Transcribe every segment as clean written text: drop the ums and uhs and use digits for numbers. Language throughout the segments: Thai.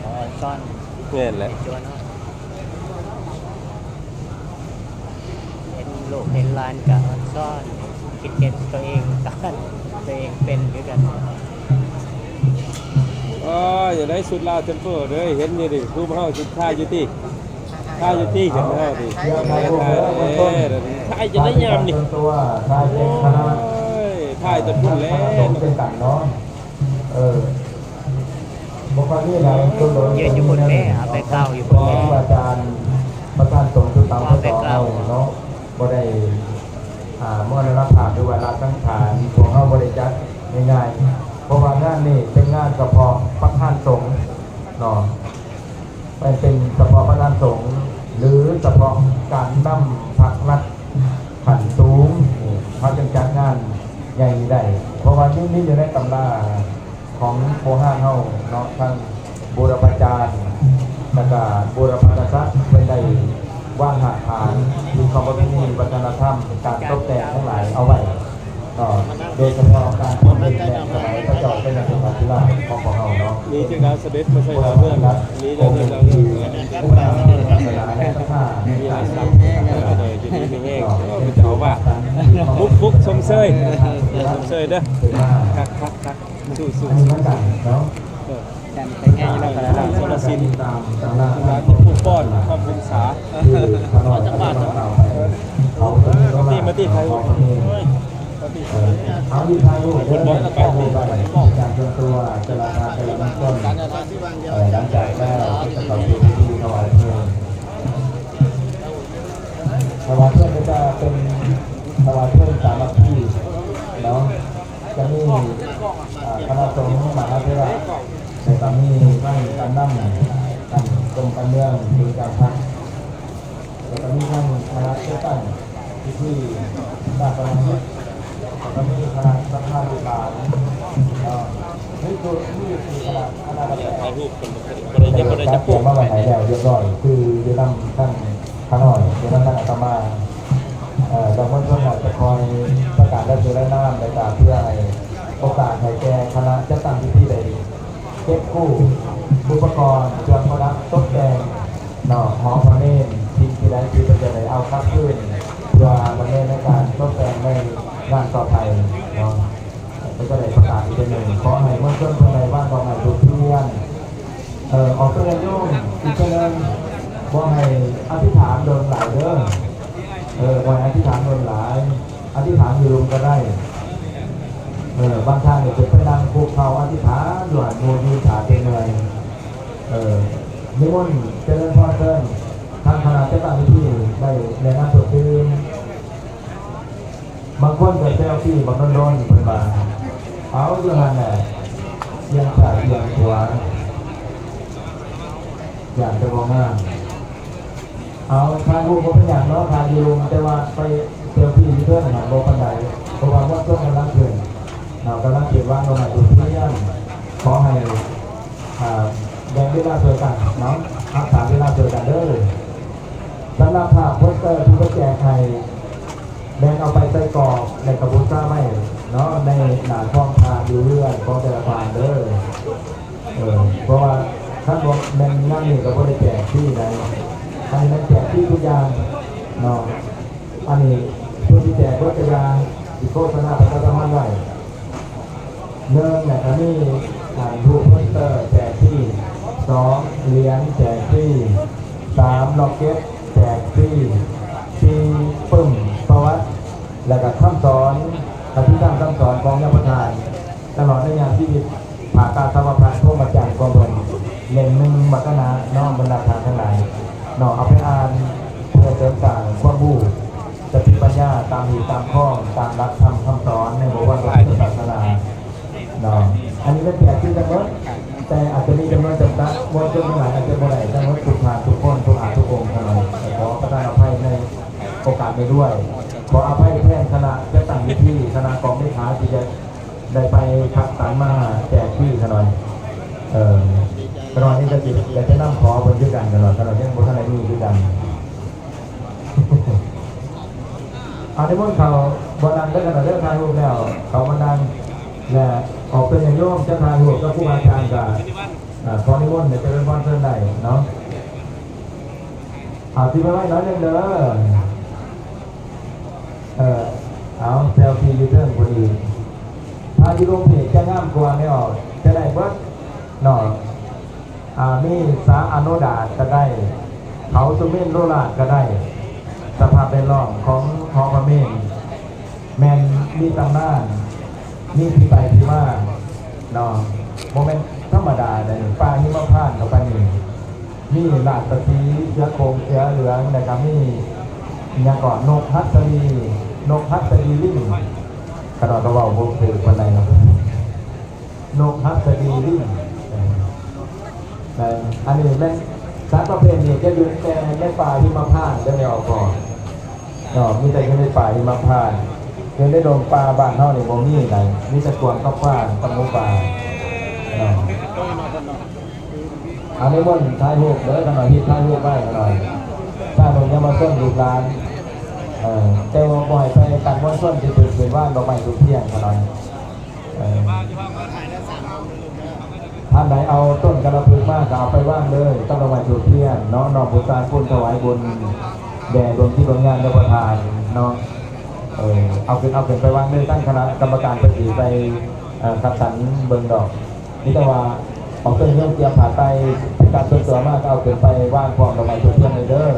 เขาซ่อนแม่นแหละจวนเนาะเห็นลูกเห็นหลานกับซ่อนคิดเห็นตัวเองกันตัวเองเป็นด้วยกันอ๋ออย่าได้สุดลาวเทมเปอร์เด้อเห็นอยู่ดิรูปเฮาสิท่าอยู่ติท่าอยู่ติกันเฮาดิท่าท่าจะได้ยามนี่ตัวทายเป็นคณะท่าจะพูดแล้วเป็นกันเนาะบุคคลนี้นะยืนอยู่บนแม่เอาไปเก้าอยู่บนแม่อาจารย์ประธานสงฆ์จุดต่างๆเนาะบ่ได้มรณภาพด้วยเวลาตั้งฐานของเฮาบ่ได้จัดง่ายๆเพราะว่างานนี้เป็นงานเฉพาะประธานสงฆ์เนาะเป็นเฉพาะประธานสงฆ์หรือเฉพาะการนำพระรัฐขันสูงเขาจึงจัดงานใหญ่ได้เพราะว่านี่อยู่ในตำราของโบราณเฮาเนาะทั้งบูรพาจารย์และก็บูรพากษัตริย์เป็นได้ว่างหาฐานมีความประเพณีวัฒนธรรมการตกแต่งทั้งหลายเอาไว้โดยเฉพาะการพูดในแรงสมัยพระเจ้าเป็นอย่างเป็นที่ว่าของเฮาเนาะนี่จึงการเสด็จไม่ใช่เราเรื่องนี้จะเรื่องเราเรื่องมีหลายสับเลยจุดนี้มีแห้งก็จะเอาว่าฟุกชมเชยชมเชยเด้อคักสู้เนาะกันเป็นไงเราขนาดนั้นสารสินร้านผู้ป้อนข้าวพุงษาจังหวัดมาที่ไทยเอาที่ไทยคนบอลไปจากตัวจะราคาจะลดต้นหลังจากได้จะต่อไปที่ถวายเพื่อนถวายเพื่อนจะเป็นถวายเพื่อนสามัคคีเนาะจะมีคณะสงฆ์มหาเถระในตอนนี้ตั้งการนั่งการตรงการเมืองมีการพักแล้วก็มีทั้งคณะเชื่อตั้งที่ด้านพลังแล้วมีคณะสัมภาษณ์บาลนี่คือคณะถ่ายรูปคนยังไม่ได้จะปลูกมาไว้ไหนแล้วเรียบร้อยคือจะนำท่านข้าหน่อยจะนำท่านอาตมาเราเมื่อช่วงไหนจะคอยประกาศและเจริญน้ำในการเพื่อให้โอกาสให้แก่คณะจะตั้งพิธีใดเก็บคู่อุปกรณ์เครื่องประดับตกแต่งหอพระเนตรที่ใดที่เป็นจะไหนเอาคัดขึ้นเพื่อมาเน้นในการตกแต่งในงานต่อไปเนาะก็ได้ประกาศอีกหนึ่งขอให้เมื่อช่วงคนในบ้านต่อมาทุกเพื่อนออกเพื่อนโยมอีกเพื่อนว่าให้อธิษฐานโดนหลายเด้อวันอธิษฐานโดนหลายอธิษฐานอยู่รวมก็ได้บางท่านเนี่ยจะไปนั่งคุกเขาอธิษฐานหย่อนมูลยืนขาเต็มเลยนิมนต์เจริญพรเพิ่มทางคณะเจ้าหน้าที่ได้ในงานสวดตื่นบางคนเกิดเซลฟี่บางคนโดนเป็นบางเอาอย่างนั้นแหละยังขาดยังขวาอย่างจะมองหน้าเอาทางรูปเป็นอย่างเนาะทางยูมแต่ว่าไปเซลฟี่เพื่อนหนังโบปันไดเพราะว่าว่าช่วงกำลังเกิดเรากำลังเขียนว่าเราหมายถึงที่ยังขอให้แบ่งเวลาเจอกันเนาะรักษาเวลาเจอกันเด้อสำหรับภาพโปสเตอร์ที่เขาแจกให้แบ่งเอาไปใส่กรอบในกระบุซ่าไม่เนาะในหนาช่องทางอยู่เรื่อยของแต่ละทางเด้อเพราะว่าท่านบอกแบ่งนั่งนี่ก็ไม่ได้แจกที่ไหนอันนี้มันแจกที่ทุกอย่างเนาะอันนี้ผู้ที่แจกก็จะยางอีกโฆษณาประชาสัมพันธ์ไว้เนื่องจากนี้รูปโปสเตอร์แจกที่2เหรียญแจกที่3ล็อกเก็ตแจกที่4ปึ้มประวัติและก็คำสอนอภิธรรมคำสอนของนักประธานตลอดในงานที่ผ่าการสวัสดิ์พวกมาจังกองบนเล่มหนึ่งบัตรนาน้องบรรดาทานทั้งหลายเอาไปอ่านเพื่อเสริมสร้างความรู้สติปัญญาตามหีตามข้อตามรักธรรมคำสอนในบทว่าพระพุทธศาสนาอันนี้เป็นแผนที่จำนวนแต่อาจจะมีจำนวนจำกัดมวลชนทั้งหลายอาจจะบ่ได้จำนวนทุกทางทุกคนทุกอาทุกองค์ขนาดขอประทานอภัยในโอกาสนี้ด้วยขออภัยแทนคณะจะตั้งวิธีคณะกองไม่ขาที่จะได้ไปคัดสรรมาแจกที่ขนาดขนาดนี้จะจิตแต่จะนั่งขอบนด้วยกันขนาดยังบนขนาดนี้ด้วยกันอันนี้พวกเขาบนดันได้ขนาดเรื่องทางรูปแล้วเขาบนดันและอ ออกเป็นอย่างโยมเจ้าทางหัวก็ผู้อาจารย์กับขอนิมนต์เนี่ยจะเป็นวันเพื่อนใดเนาะที่ไปไว้น้อยนึงเด้อเอาเซลฟี่ยูเทิร์นพอดีถ้าที่ลงเพจจะง่ามกว่าไม่ออกจะได้เบิดหน่อยมีสาอโนดาก็ได้เขาสุเมนโรลาดก็ได้สภาพเป็นรองของพระเมนแมนมีตำนานมีที่ไปที่มาเนาะโมเมนต์ธรรมดาเนี่ยป้าหิมพานต์กับป้านี่มีลาดตะทีเชื้อโคงเชื้อเหลืองนะครับมีอย่างก่อนนกฮัสซีลิ่งกระดอกกระเบาพวกถือคนไหนเนาะนกฮัสซีลิ่งอันนี้เป็นสารประเภทนี้จะอยู่แต่ในป่าหิมพานต์จะไม่ออกก่อนเนาะมีแต่ในป่าหิมพานต์เดินได้โดนปลาบ้านเท่านี่บ่มีไหนมีแต่กวนข้าวฟ่านตะมูปลาอันนี้มันท้ายรูปเด้อกันหน่อยที่ท้ายรูปไว้กันหน่อยถ้าตรงนี้มาส้นลูกร้านแต่ว่าบ่อยไปกันม้วนส้นจะตื่นเป็นว่าดอกไม้ทุกเที่ยงกันหน่อยท่านไหนเอาต้นกระพึงมากก็เอาไปว่างเลยต้องดอกไม้ทุกเที่ยงเนาะนอกบุญตาคุณถวายบุญแด่ดวงที่ดวงงานรับประทานเนาะเอาขึ้นไปวางเลยตั้งคณะกรรมการปฏิไปคัดสรรเบิ่งดอกนี่แต่ว่าของเครื่องเตรียมผ่าไตเป็นการส่วนตัวมากเอาขึ้นไปว่างพร้อมดอกไม้ทุกเที่ยงเลยเด้อ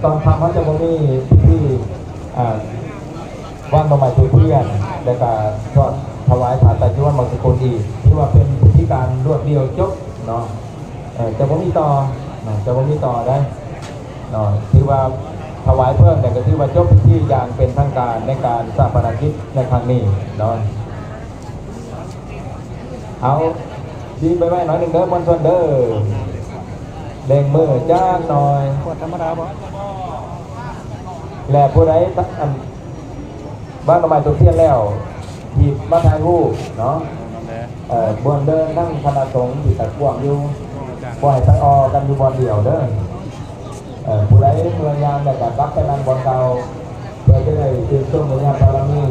ตอนทำเขาจะมีที่ว่างดอกไม้ทุกเที่ยงและก็ทอดถวายผ่าไตที่ว่ามังสกุลอีกที่ว่าเป็นพิธีการรวดเดียวจบเนาะจะบ่มีต่อได้เนาะที่ว่าถวายเพิ่มแต่ก็ถือว่าจบพิธีอย่างเป็นทางการในการสร้างปณิกิจในครั้งนี้เนาะเอาดีไปไว้หน่อยหนึ่งเด้อมอนชนเด้อเล่งมือจ้าหน่อยปวดธรรมดาบ่แหล่ผู้ใดบ้านประมาณตัวเทียนแล้วหยิบมาถ่ายรูปเนาะบนเดินนั่งคณะสงฆ์ที่ตะกวางอยู่บ่อยไปออกันอยู่บนเดียวเด้อผู้ใดเมืองยามแต่กับรับไปนั่งบนเก่าเพื่อจะได้ตื่นต้นเมืองยามบารมี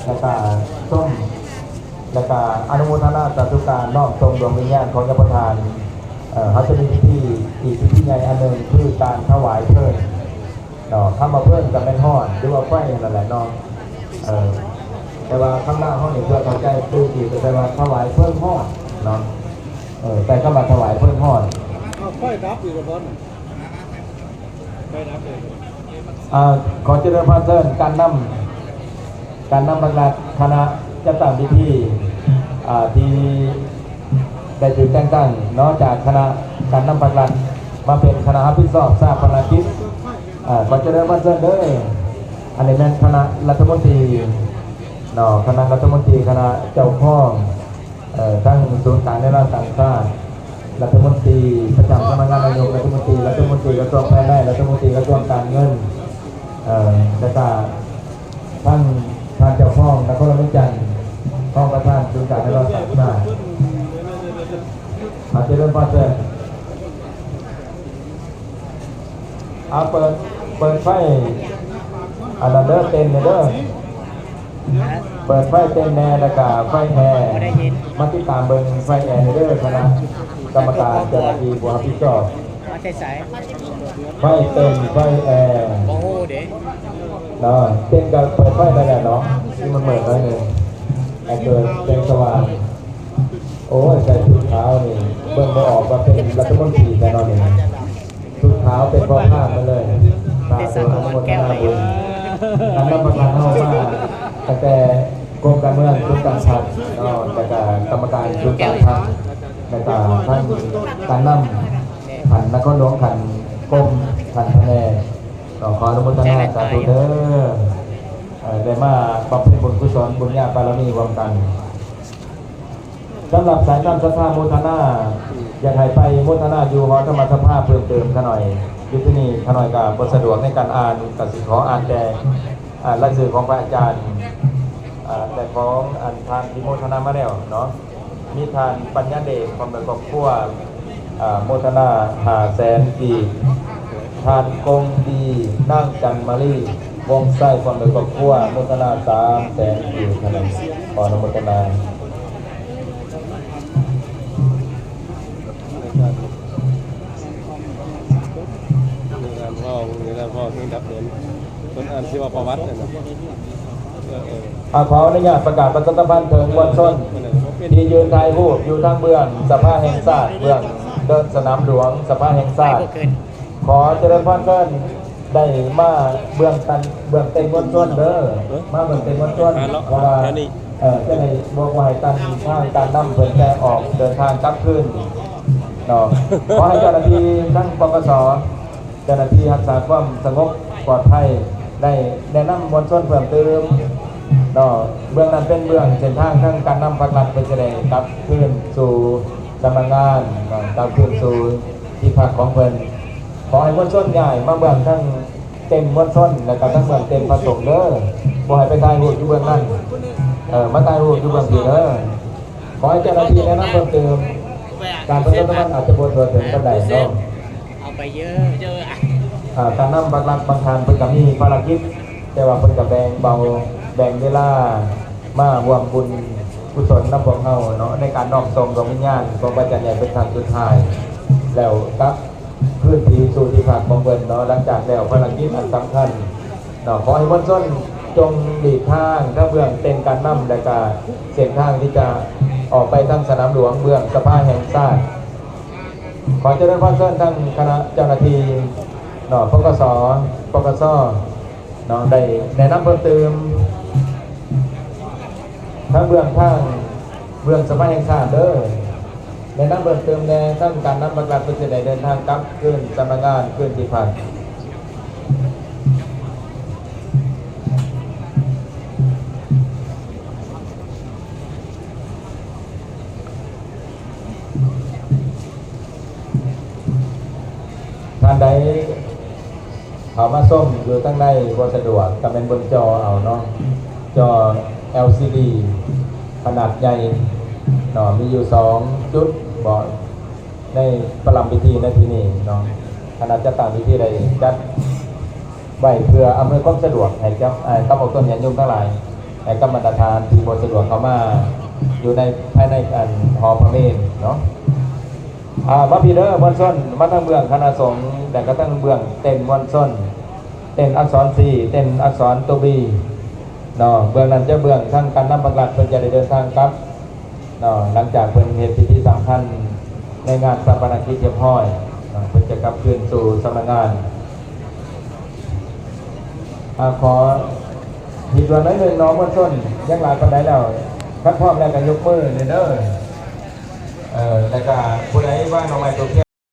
แล้วก็ส้มแล้วก็อนุโมทนาสาธุการน้อมส่งดวงวิญญาณของยมประธานเขาจะมีพิธีอีกพิธีใหญ่อันหนึ่งคือการถวายเพลิงเนาะทำมาเพิ่มกับแม่นห่อนหรือว่าไฟนั่นแหละเนาะแต่ว่าข้างหน้าห้องนี่เพื่อเข้าใจตู้ที่แต่ว่าถวายเพิ่มห่อนเนาะแต่ก็มาถวายเพิ่มห่อนไฟดับอยู่กับบอลไฟดับเลยขอเจริญพรเชิญการนำบรรดาคณะจะตั้งพิธีที่ได้ถูกแต่งตั้งเนาะจากคณะการนำบรรดามาเป็นคณะพิสอบทราบภารกิจขอเจริญพรเชิญเด้ออันนี้เป็นคณะรัฐมนตรีเนาะคณะรัฐมนตรีคณะเจ้าพ่อทั้งศูนย์การในราชต่างชาติรัฐมนตรีประจำสำนักงานนายกรัฐมนตรีกระทรวงภายในรัฐมนตรีกระทรวงการเงินและก็ท่านเจ้าพ่อนครมิจันทร์พ่อประธานศูนย์การในราชต่างชาติมาเจริญพรเชิญเอาเปิดไฟอันนั้นเด้อเต็มเลยเด้อเปิดไฟเต็มแน่แล้วก็ไฟแอร์มาติดตามเบิ่งไฟแอร์เด้อคณะกรรมการเจ้าหน้าที่ผู้รับผิดชอบมาใส่ไฟเต็มไฟแอร์โอ้โหเด้เนาะเต็มกับเปิดไฟได้แล้วเนาะที่มันเปิดได้เลยไอ้เกิดเต็มสว่างโอ้ยใส่ชุดขาวนี่เบิ่งบ่ออกว่าเป็นรัฐมนตรีแต่นอนนี่ชุดขาวเป็นพ่อข้ามมาเลยตาตัวทั้งหมดทั้งบุญการรับประทานเข้ามาตั้งแต่กรมการเมืองชุดการพัฒน์เนาะแต่กรรมการชุดการพัฒน์แต่ท่านการนำขันนักหลวงขันกรมขันพระแนขออนุโมทนาสาธุเด้อได้มาบำเพ็ญบุญกุศลบุญญาบารมีรวมกันสำหรับสายน้ำศรัทธาโมทนาอยากให้ไปโมทนาอยู่หอธรรมสภาเพิ่มเติมขน่อยยุทธนีขน่อยกับบทสะดวกในการอ่านกับสิ่งของอ่านแต่รายชื่อของพระอาจารย์แต่ของอันทานที่โมทนามาแล้วเนาะมีทานปัญญาเดชความเป็นครอบครัวโมทนา500,000 กีทานกงดีนั่งจันมารีวงไส้ความเป็นครอบครัวโมทนา300,000 กีขนาด ขออนุโมทนา ในการพ่อที่ดับเดินคนอ่านชีวประวัติเนี่ยนะขออนุญาตประกาศประชาสัมพันธ์ถึงมวลชนที่ยืนถ่ายรูปอยู่ทางเบื้องสภาแห่งชาติเบื้องเดินสนามหลวงสภาแห่ง ไป ชาติ บ่เกิน ขอเจริญพรเพิ่นได้มาเบื้องเต็มมวลชนเด้อมาเบื้องเต็มมวลชนเพราะว่าจะได้บอกว่าให้ตั้งทางการนำเพิ่นแก่ออกเดินทางกลับคืนเนาะขอให้เจ้าหน้าที่ทั้งปกสเจ้าหน้าที่รักษาความสงบปลอดภัยได้แนะนำมวลชนเพิ่มเติมเนาะเบื้องนั้นเป็นเบื้องเส้นทางทั้งการนำพักหลักเป็นแสดงกลับคืนสู่สำนักงานเนาะกลับคืนสู่ที่พักของเพิ่น ขอให้มวลชนใหญ่มาเบื้องทั้งเต็มมวลชนแล้วก็ทั้งเบื้องเต็มผสมเด้อบ่ให้ไปถ่ายรูปอยู่เบื้องนั้นมาถ่ายรูปอยู่เบื้องนี้เด้อขอให้เจ้าหน้าที่แนะนำเพิ่มเติมการประชาสัมพันธ์อาจจะบ่ทั่วถึงปานใดเนาะ เอาไปเยอะอ่ะ การนำบักลักบางทานเพิ่นก็มีภารกิจแต่ว่าเพิ่นก็แบ่งเบาแบ่งเวลามาร่วมบุญกุศลนำพวกเฮาเนาะในการน้อมส่งดวงวิญญาณของพระอาจารย์ใหญ่เป็นครั้งสุดท้ายแล้วครับพื้นที่สู่ที่พักของเพิ่นเนาะหลังจากแล้วภารกิจอันสำคัญเนาะขอให้มวลชนจงหลีกทางถ้าเบื้องเต็มการนำและก็เส้นทางที่จะออกไปทางสนามหลวงเบื้องสภาแห่งชาติขอเจริญพรเชิญทั้งคณะเจ้าหน้าที่เนาะปกสเนาะได้แนะนำเพิ่มเติมทั้งเบื้องสภาแห่งชาติเด้อแนะนำเพิ่มเติมในทั้งการนำบัตรประชาชนเดินทางกลับขึ้นสำนักงานขึ้นที่พักท่านใดเขามาส้มอยู่ตั้งในบ่สะดวกก็เป็นบนจอเอาเนาะจอ LCD ขนาดใหญ่เนาะมีอยู่2จุดบอกในประลัมพิธีในที่นี้เนาะขนาดจะต่างพิธีใดจัดไว้เพื่ออำนวยความสะดวกให้กับกับต้นญาติโยมทั้งหลายให้กับบรรดาทานที่บ่สะดวกเข้ามาอยู่ในภายในหอพระเมรุเนาะมาพี่เด้อมวลชนมาทั้งเบื้องคณะสงฆ์แต่ก็ทั้งเบื้องเต็มมวลชนเต็มอักษร C เต็มอักษรตัว B เนาะเบื้องนั้นจะเบื้องทั้งการนำบัตรเพิ่นจะได้เดินทางกลับเนาะหลังจากเพิ่นเฮ็ดพิธีสำคัญในงานชาปนกิจเรียบร้อยเพิ่นจะกลับคืนสู่สำนักงานขอผิดวันน้อยหนึ่งน้องมวลชนยังหลายปานใดแล้วคัดพร้อมแล้วก็ยกมือเด้อแล้วก็ผู้ใดว่าน้องใหม่ตัว